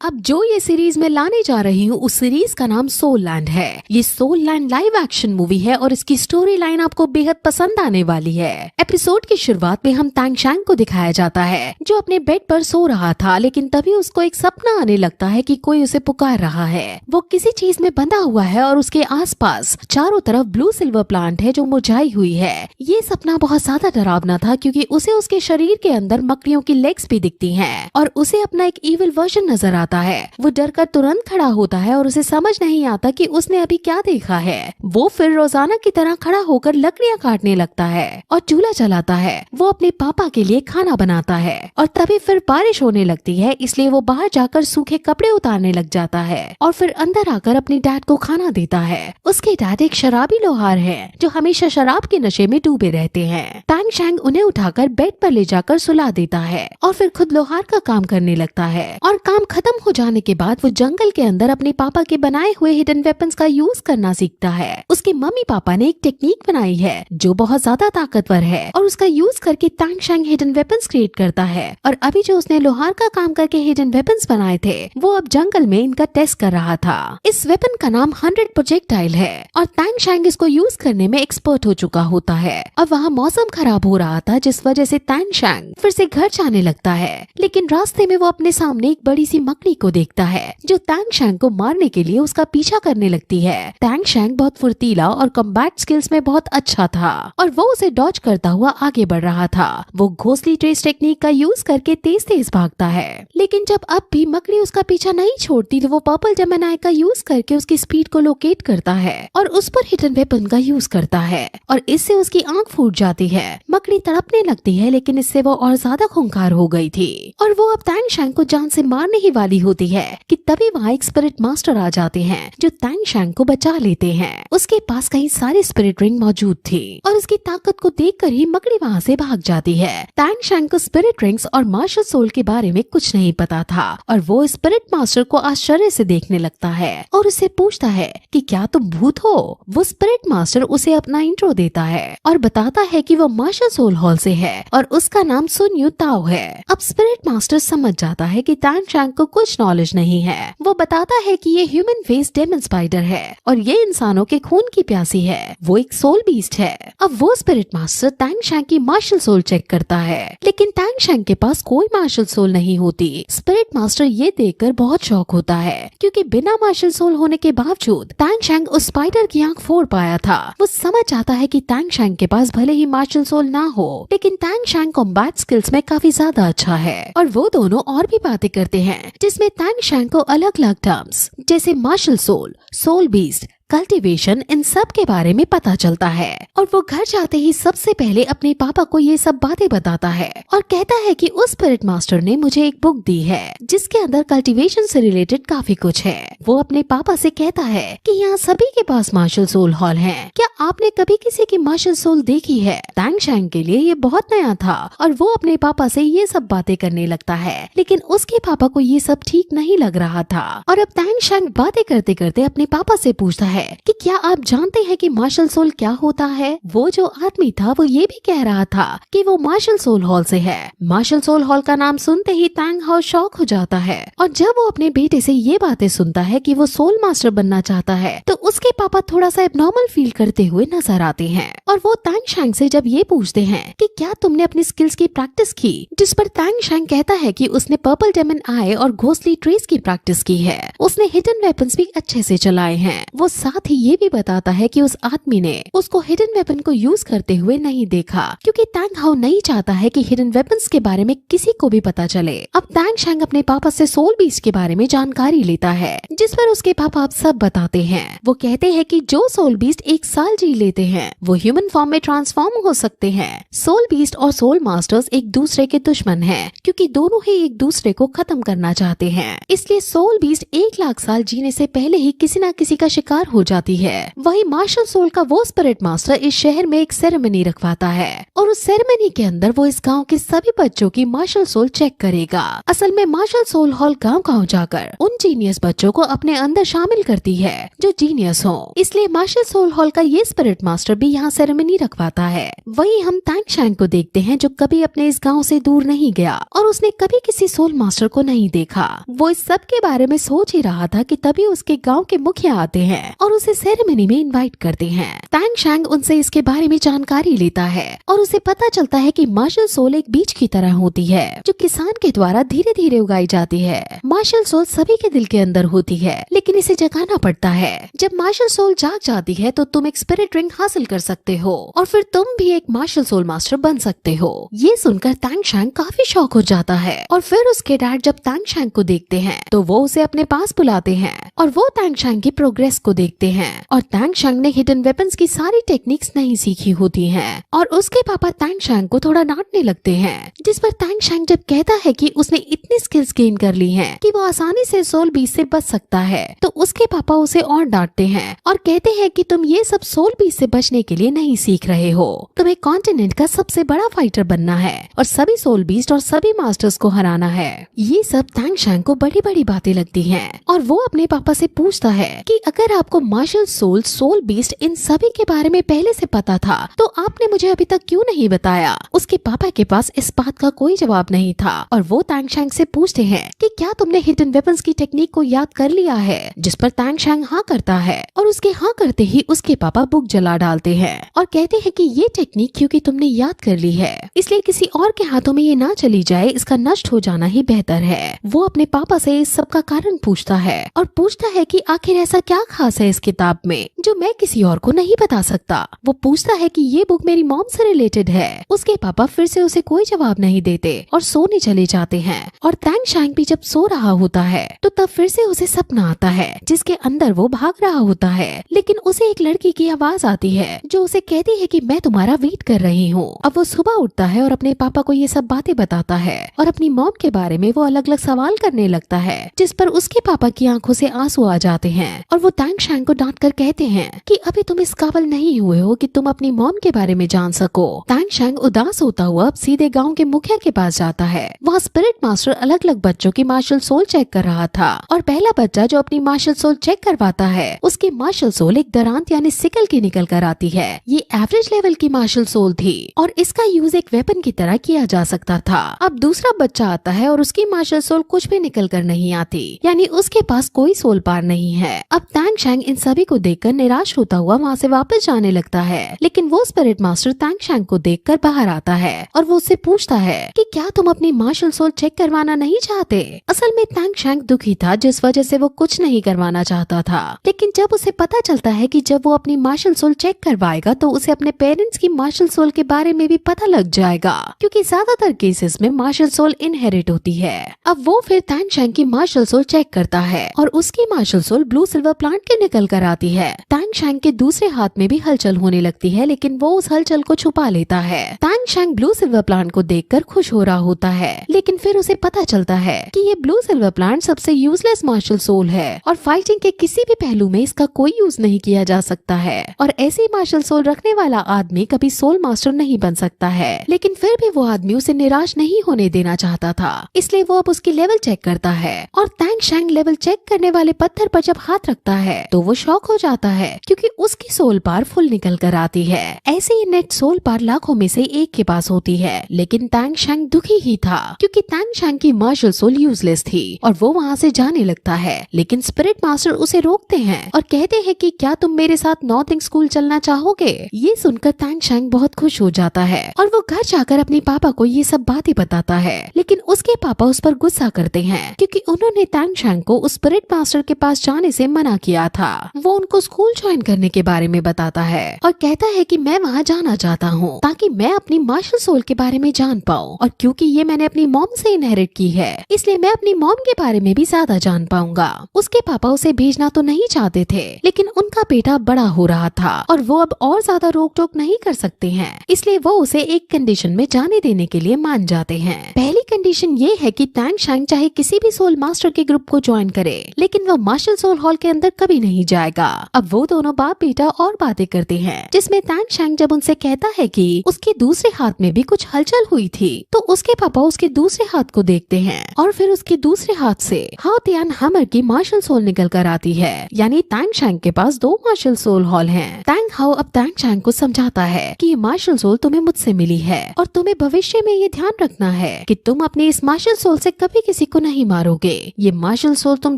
अब जो ये सीरीज मैं लाने जा रही हूँ उस सीरीज का नाम सोल लैंड है। ये soul land live action movie है और इसकी स्टोरी लाइन आपको बेहद पसंद आने वाली है। एपिसोड की शुरुआत में हम तांग शैंग को दिखाया जाता है जो अपने बेड पर सो रहा था, लेकिन तभी उसको एक सपना आने लगता है कि कोई उसे पुकार रहा है। वो किसी चीज में बंधा हुआ है और उसके आसपास चारों तरफ ब्लू सिल्वर प्लांट है जो मुरझाई हुई है। ये सपना बहुत ज्यादा डरावना था क्योंकि उसे उसके शरीर के अंदर मकड़ियों की लेग्स भी दिखती हैं और उसे अपना एक इविल वर्जन नजर आता है। वो डर कर तुरंत खड़ा होता है और उसे समझ नहीं आता कि उसने अभी क्या देखा है। वो फिर रोजाना की तरह खड़ा होकर लकड़ियां काटने लगता है और चूल्हा जलाता है। वो अपने पापा के लिए खाना बनाता है और तभी फिर बारिश होने लगती है, इसलिए वो बाहर जाकर सूखे कपड़े उतारने लग जाता है और फिर अंदर आकर अपने डैड को खाना देता है। उसके डैड एक शराबी लोहार है जो हमेशा शराब के नशे में डूबे रहते हैं। तांग शैंग उन्हें उठाकर बेड पर ले जाकर सुला देता है और फिर खुद लोहार का काम करने लगता है और काम खत्म हो जाने के बाद वो जंगल के अंदर अपने पापा के बनाए हुए हिडन वेपन्स का यूज करना सीखता है। उसके मम्मी पापा ने एक टेक्निक बनाई है जो बहुत ज्यादा ताकतवर है और उसका यूज करके तांग शैंग हिडन वेपन्स क्रिएट करता है। और अभी जो उसने लोहार का काम करके हिडन वेपन्स बनाए थे वो अब जंगल में इनका टेस्ट कर रहा था। इस वेपन का नाम 100 प्रोजेक्टाइल है और तांग शैंग इसको यूज करने में एक्सपर्ट हो चुका होता है। अब वहाँ मौसम खराब हो रहा था जिस वजह से तांग शैंग फिर से घर जाने लगता है, लेकिन रास्ते में वो अपने सामने एक बड़ी सी मकड़ी को देखता है जो तांग शैंग को मारने के लिए उसका पीछा करने लगती है। तांग शैंग बहुत फुर्तीला और कॉम्बैट स्किल्स में बहुत अच्छा था और वो उसे डॉज करता हुआ आगे बढ़ रहा था। वो घोंसली ट्रेस टेक्निक का यूज करके तेज तेज भागता है, लेकिन जब अब भी मकड़ी उसका पीछा नहीं छोड़ती तो वो पर्पल जेमिनी का यूज करके उसकी स्पीड को लोकेट करता है और उस पर हिडन वेपन का यूज करता है और इससे उसकी आंख फूट जाती है। मकड़ी तड़पने लगती है, लेकिन इससे वो और ज्यादा खूंखार हो गई थी और वो अब तांग शैंग को जान से मारने ही वाली होती है कि तभी वहाँ एक स्पिरिट मास्टर आ जाते हैं जो तांग शैंग को बचा लेते हैं। उसके पास कई सारी स्पिरिट रिंग मौजूद थी और उसकी ताकत को देखकर ही मकड़ी वहाँ से भाग जाती है। तांग शैंग को स्पिरिट रिंग्स और मार्शल सोल के बारे में कुछ नहीं पता था और वो स्पिरिट मास्टर को आश्चर्य से देखने लगता है और उससे पूछता है कि क्या तुम भूत हो। वो स्पिरिट मास्टर उसे अपना इंट्रो देता है और बताता है कि वो मार्शल सोल हॉल से है और उसका नाम सुन यू ताओ है। अब स्पिरिट मास्टर समझ जाता है कि तांग शैंग को कुछ नॉलेज नहीं है। वो बताता है कि ये ह्यूमन फेस डेमन स्पाइडर है और ये इंसानों के खून की प्यासी है। वो एक सोल बीस्ट है। अब वो स्पिरिट मास्टर तांग शैंग की मार्शल सोल चेक करता है, लेकिन तांग शैंग के पास कोई मार्शल सोल नहीं होती। स्पिरिट मास्टर ये देखकर बहुत शॉक होता है क्योंकि बिना मार्शल सोल होने के बावजूद तांग शैंग उस स्पाइडर की आंख फोड़ पाया था। वो समझ जाता है कि तांग शैंग के पास भले ही मार्शल सोल ना हो, लेकिन तांग शैंग कॉम्बैट स्किल्स में काफी ज्यादा अच्छा है और वो दोनों और भी बातें करते हैं जिसमें तांग शैंग को अलग अलग टर्म्स जैसे martial soul, soul beast, cultivation, इन सब के बारे में पता चलता है। और वो घर जाते ही सबसे पहले अपने पापा को ये सब बातें बताता है और कहता है कि उस स्पिरिट मास्टर ने मुझे एक बुक दी है जिसके अंदर कल्टीवेशन से रिलेटेड काफी कुछ है। वो अपने पापा से कहता है कि यहाँ सभी के पास मार्शल सोल हॉल है, क्या आपने कभी किसी की मार्शल सोल देखी है। तांग शैंग के लिए ये बहुत नया था और वो अपने पापा से ये सब बातें करने लगता है, लेकिन उसके पापा को ये सब ठीक नहीं लग रहा था। और अब तांग शैंग बातें करते करते अपने पापा से पूछता है कि क्या आप जानते हैं कि मार्शल सोल क्या होता है। वो जो आदमी था वो ये भी कह रहा था कि वो मार्शल सोल हॉल से है। मार्शल सोल हॉल का नाम सुनते ही तांग हाउ शॉक हो जाता है और जब वो अपने बेटे से ये बातें सुनता है कि वो सोल मास्टर बनना चाहता है तो उसके पापा थोड़ा सा एबनॉर्मल फील करते हुए नजर आते हैं और वो तांग शैंग से जब ये पूछते हैं कि क्या तुमने अपनी स्किल्स की प्रैक्टिस की, जिस पर तांग शैंग कहता है कि उसने पर्पल डेमन आई और घोंसली ट्रेस की प्रैक्टिस की है। उसने हिडन वेपन्स भी अच्छे से चलाए हैं। वो साथ ही ये भी बताता है कि उस आदमी ने उसको हिडन वेपन को यूज करते हुए नहीं देखा क्योंकि तांग हाउ नहीं चाहता है कि हिडन वेपन्स के बारे में किसी को भी पता चले। अब तांग शैंग अपने पापा से सोल बीस्ट के बारे में जानकारी लेता है जिस पर उसके पापा अब सब बताते हैं। वो कहते हैं कि जो सोल बीस्ट 1 साल जी लेते हैं वो ह्यूमन फॉर्म में ट्रांसफॉर्म हो सकते हैं। सोल बीस्ट और सोल मास्टर्स एक दूसरे के दुश्मन हैं क्योंकि दोनों ही एक दूसरे को खत्म करना चाहते हैं। इसलिए सोल बीस्ट 1 लाख साल जीने से पहले ही किसी न किसी का शिकार हो जाती है। वही मार्शल सोल का वो स्पिरिट मास्टर इस शहर में एक सेरेमनी रखवाता है और उस सेरेमनी के अंदर वो इस गांव के सभी बच्चों की मार्शल सोल चेक करेगा। असल में मार्शल सोल हॉल गांव-गांव जाकर उन जीनियस बच्चों को अपने अंदर शामिल करती है जो जीनियस हो। इसलिए मार्शल सोल हॉल का ये स्पिरिट मास्टर भी यहाँ सेरेमनी रखवाता है। वही हम टैंग शैंग को देखते हैं जो कभी अपने इस गाँव से दूर नहीं गया और उसने कभी किसी सोल मास्टर को नहीं देखा। वो इस सब के बारे में सोच ही रहा था कि तभी उसके गांव के मुखिया आते हैं और उसे सेरेमनी में इनवाइट करते हैं। टैंग शैंग उनसे इसके बारे में जानकारी लेता है और उसे पता चलता है कि मार्शल सोल एक बीज की तरह होती है जो किसान के द्वारा धीरे धीरे उगाई जाती है। मार्शल सोल सभी के दिल के अंदर होती है लेकिन इसे जगाना पड़ता है। जब मार्शल सोल जाग जाती है तो तुम एक स्पिरिट रिंग हासिल कर सकते हो और फिर तुम भी एक मार्शल सोल मास्टर बन सकते हो। ये सुनकर टैंग शैंग काफी शॉक हो जाता है और फिर उसके डैड जब टैंग शैंग को देखते हैं तो वो उसे अपने पास बुलाते हैं और वो टैंग शैंग की प्रोग्रेस को देखते हैं और टैंग शैंग ने हिडन वेपन्स की सारी टेक्निक्स नहीं सीखी होती हैं और उसके पापा टैंग शैंग को थोड़ा डांटने लगते हैं। जिस पर टैंग शैंग जब कहता है कि उसने इतनी स्किल्स गेन कर ली हैं कि वो आसानी से सोल बीस्ट से बच सकता है तो उसके पापा उसे और डांटते हैं और कहते हैं कि तुम ये सब सोल बीस्ट से बचने के लिए नहीं सीख रहे हो। तुम्हें कॉन्टिनेंट का सबसे बड़ा फाइटर बनना है और सभी सोल बीस्ट और सभी मास्टर्स को हराना है। ये सब टैंग शैंग को बड़ी बड़ी बातें लगती हैं और वो अपने पापा से पूछता है कि अगर आपको मार्शल सोल, सोल बीस्ट इन सभी के बारे में पहले से पता था तो आपने मुझे अभी तक क्यों नहीं बताया। उसके पापा के पास इस बात का कोई जवाब नहीं था और वो टैंग शैंग से पूछते हैं कि क्या तुमने हिडन वेपन्स की टेक्निक को याद कर लिया है, जिस पर टैंग शैंग हाँ करता है और उसके हाँ करते ही उसके पापा बुक जला डालते हैं और कहते हैं कि ये टेक्निक क्योंकि तुमने याद कर ली है इसलिए किसी और के हाथों में ये ना चली जाए, इसका नष्ट हो जाना ही बेहतर है। वो अपने पापा से इस सब का कारण पूछता है और पूछता है कि आखिर ऐसा क्या खास है इस किताब में जो मैं किसी और को नहीं बता सकता। वो पूछता है कि ये बुक मेरी मॉम से रिलेटेड है। उसके पापा फिर से उसे कोई जवाब नहीं देते और सोने चले जाते हैं और टैंग शैंग भी जब सो रहा होता है तो तब फिर से उसे सपना आता है जिसके अंदर वो भाग रहा होता है लेकिन उसे एक लड़की की आवाज आती है जो उसे कहती है कि मैं तुम्हारा वेट कर रही हूँ। अब वो सुबह उठता है और अपने पापा को ये सब बातें बताता है और अपनी मॉम के बारे में वो अलग अलग सवाल करने लगता है जिस पर उसके पापा की आंखों से आंसू आ जाते हैं और वो टैंग शैंग को डांट कर कहते हैं कि अभी तुम इस काबिल नहीं हुए हो कि तुम अपनी मॉम के बारे में जान सको। टैंग शैंग उदास होता हुआ अब सीधे गांव के मुखिया के पास जाता है। वहाँ स्पिरिट मास्टर अलग अलग बच्चों की मार्शल सोल चेक कर रहा था और पहला बच्चा जो अपनी मार्शल सोल चेक करवाता है उसकी मार्शल सोल एक दरांत यानी सिकल की निकल कर आती है। ये एवरेज लेवल की मार्शल सोल थी और इसका यूज एक वेपन की तरह किया जा सकता था। अब दूसरा बच्चा आता है और उसकी मार्शल सोल कुछ भी निकल कर नहीं आती यानी उसके पास कोई सोल पार नहीं है। अब टैंग शैंग इन सभी को देखकर निराश होता हुआ वहाँ से वापस जाने लगता है लेकिन वो स्पिरिट मास्टर टैंग शैंग को देखकर बाहर आता है और वो उससे पूछता है कि क्या तुम अपनी मार्शल सोल चेक करवाना नहीं चाहते। असल में टैंग शैंग दुखी था जिस वजह से वो कुछ नहीं करवाना चाहता था लेकिन जब उसे पता चलता है कि जब वो अपनी मार्शल सोल चेक करवाएगा तो उसे अपने पेरेंट्स की मार्शल सोल के बारे में भी पता लग जाएगा क्योंकि ज्यादातर केसेस में मार्शल सोल इनहेरिट होती है। अब वो फिर टैंग शैंग की मार्शल सोल चेक करता है और उसकी martial soul blue silver plant के निकल कर आती है। टैंग शैंग के दूसरे हाथ में भी हलचल होने लगती है लेकिन वो उस हलचल को छुपा लेता है। टैंग शैंग ब्लू सिल्वर प्लांट को देखकर खुश हो रहा होता है लेकिन फिर उसे पता चलता है कि ये ब्लू सिल्वर प्लांट सबसे यूजलेस मार्शल सोल है और फाइटिंग के किसी भी पहलू में इसका कोई यूज नहीं किया जा सकता है और ऐसी मार्शल सोल रखने वाला आदमी कभी सोल मास्टर नहीं बन सकता है। लेकिन फिर भी वो आदमी उसे निराश नहीं होने देना चाहता था इसलिए वो अब उसकी लेवल चेक करता है और टैंग शैंग लेवल चेक करने वाले पत्थर पर जब हाथ रखता है तो वो शॉक हो जाता है क्योंकि उसकी सोल पार फुल निकल कर आती है। ऐसे ही नेट सोल पार लाखों में से एक के पास होती है लेकिन टैंग शैंग दुखी ही था क्योंकि टैंग शैंग की मार्शल सोल यूजलेस थी और वो वहाँ से जाने लगता है लेकिन स्पिरिट मास्टर उसे रोकते हैं और कहते हैं कि क्या तुम मेरे साथ नॉर्थिंग स्कूल चलना चाहोगे। ये सुनकर टैंग शैंग बहुत खुश हो जाता है और वो घर जाकर अपने पापा को ये सब बातें बताता है लेकिन उसके पापा उस पर गुस्सा करते हैं क्योंकि उन्होंने टैंग शैंग को उस स्पिरिट मास्टर के पास जाने से मना किया था। वो उनको स्कूल ज्वाइन करने के बारे में बताता है और कहता है कि मैं वहाँ जाना चाहता हूँ ताकि मैं अपनी मार्शल सोल के बारे में जान पाऊँ और क्योंकि ये मैंने अपनी मॉम से इनहेरिट की है इसलिए मैं अपनी मॉम के बारे में भी ज्यादा जान पाऊंगा। उसके पापा उसे भेजना तो नहीं चाहते थे लेकिन उनका बेटा बड़ा हो रहा था और वो अब और ज्यादा रोक टोक नहीं कर सकते हैं इसलिए वो उसे एक कंडीशन में जाने देने के लिए मान जाते हैं। पहली कंडीशन ये है कि टैंग शैंग चाहे किसी भी सोल मास्टर के ग्रुप को ज्वाइन करे लेकिन वो मार्शल सोल हॉल के अंदर कभी नहीं जाएगा। अब वो दोनों बाप बेटा और बातें करते हैं, जिसमें तैंग शैंग जब उनसे कहता है कि उसके दूसरे हाथ में भी कुछ हलचल हुई थी, तो उसके पापा उसके दूसरे हाथ को देखते हैं और फिर उसके दूसरे हाथ से हाओ तियान हैमर की मार्शल सोल निकल कर आती है। यानी तैंग शैंग के पास 2 मार्शल सोल हॉल हैं। तैंग हाओ अब तैंग शैंग को समझाता है कि ये मार्शल सोल तुम्हें मुझसे मिली है और तुम्हें भविष्य में ये ध्यान रखना है कि तुम अपने इस मार्शल सोल से कभी किसी को नहीं मारोगे। ये मार्शल सोल तुम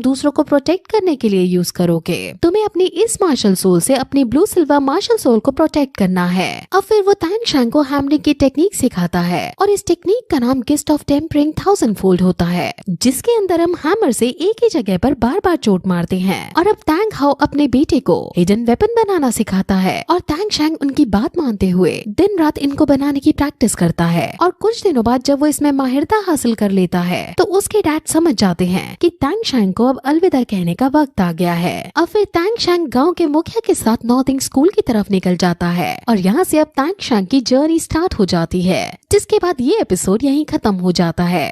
दूसरों को प्रोटेक्ट करने के लिए यूज करोगे। तुम्हें अपनी इस मार्शल सोल से अपनी ब्लू सिल्वर मार्शल सोल को प्रोटेक्ट करना है। अब फिर वो तैंग शैंग को हैमरिंग की टेक्निक सिखाता है और इस टेक्निक का नाम गिस्ट ऑफ टेम्परिंग 1000 फोल्ड होता है, जिसके अंदर हम हैमर से एक ही जगह पर बार बार चोट मारते हैं। और अब तैंग हाओ अपने बेटे को हिडन वेपन बनाना सिखाता है और तैंग शैंग उनकी बात मानते हुए दिन रात इनको बनाने की प्रैक्टिस करता है। और कुछ दिनों बाद जब वो इसमें माहिरता हासिल कर लेता है तो उसके डैड समझ जाते हैं कि तैंग शैंग को अब अलविदा कहने का वक्त आ गया है। अब फिर तैंग शैंग गांव के मुखिया के साथ नॉर्थिंग स्कूल की तरफ निकल जाता है और यहाँ से अब तैंग शैंग की जर्नी स्टार्ट हो जाती है, जिसके बाद ये एपिसोड यहीं खत्म हो जाता है।